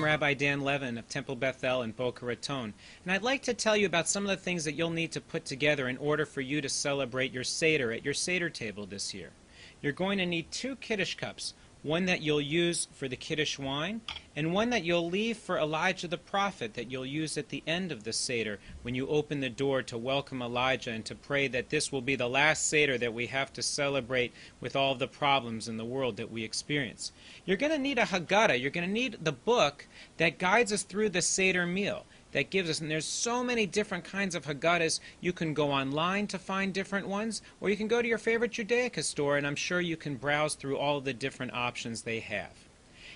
Rabbi Dan Levin of Temple Bethel in Boca Raton, and I'd like to tell you about some of the things that you'll need to put together in order for you to celebrate your Seder at your Seder table this year. You're going to need 2 Kiddush cups, one that you'll use for the Kiddush wine, and one that you'll leave for Elijah the prophet that you'll use at the end of the Seder when you open the door to welcome Elijah and to pray that this will be the last Seder that we have to celebrate with all of the problems in the world that we experience. You're going to need a Haggadah. You're going to need the book that guides us through the Seder meal. That gives us, and there's so many different kinds of Haggadahs. You can go online to find different ones, or you can go to your favorite Judaica store, and I'm sure you can browse through all of the different options they have.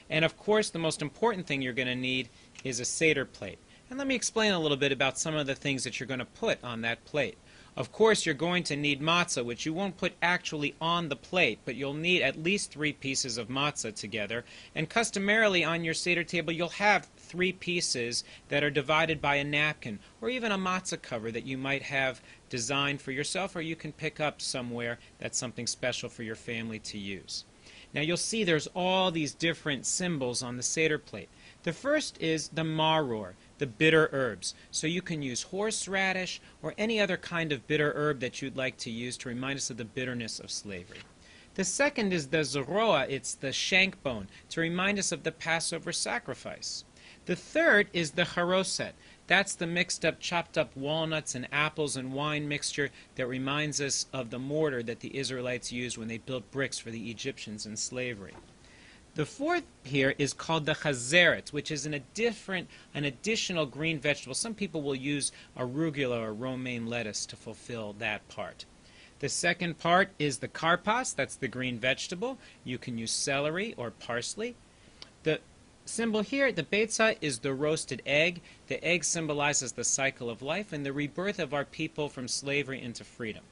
And of course, the most important thing you're going to need is a Seder plate. And let me explain a little bit about some of the things that you're going to put on that plate. Of course, you're going to need matzah, which you won't put actually on the plate, but you'll need at least 3 pieces of matzah together. And customarily on your Seder table, you'll have 3 pieces that are divided by a napkin, or even a matzah cover that you might have designed for yourself, or you can pick up somewhere that's something special for your family to use. Now you'll see there's all these different symbols on the Seder plate. The first is the maror, the bitter herbs. So you can use horseradish or any other kind of bitter herb that you'd like to use to remind us of the bitterness of slavery. The second is the zoroa, it's the shank bone, to remind us of the Passover sacrifice. The third is the haroset. That's the mixed up, chopped up walnuts and apples and wine mixture that reminds us of the mortar that the Israelites used when they built bricks for the Egyptians in slavery. The fourth here is called the Hazaras, which is an additional green vegetable. Some people will use arugula or romaine lettuce to fulfill that part. The second part is the karpas, that's the green vegetable. You can use celery or parsley. The symbol here, the betzah, is the roasted egg. The egg symbolizes the cycle of life and the rebirth of our people from slavery into freedom.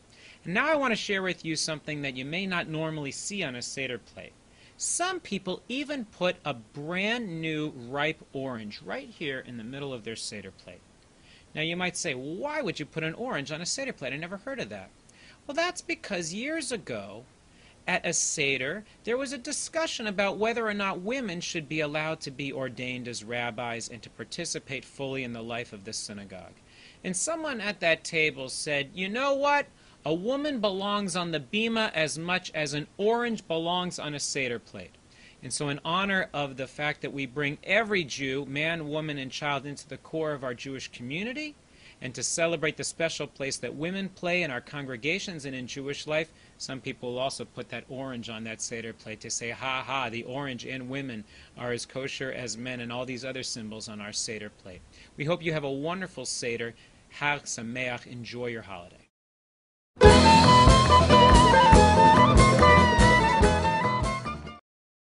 And now I want to share with you something that you may not normally see on a Seder plate. Some people even put a brand new ripe orange right here in the middle of their Seder plate. Now you might say, well, why would you put an orange on a Seder plate? I never heard of that. Well, that's because years ago at a Seder, there was a discussion about whether or not women should be allowed to be ordained as rabbis and to participate fully in the life of the synagogue. And someone at that table said, you know what? A woman belongs on the bima as much as an orange belongs on a Seder plate. And so in honor of the fact that we bring every Jew, man, woman, and child into the core of our Jewish community, and to celebrate the special place that women play in our congregations and in Jewish life, some people will also put that orange on that Seder plate to say, ha ha, the orange and women are as kosher as men, and all these other symbols on our Seder plate. We hope you have a wonderful Seder. Chag Sameach. Enjoy your holiday.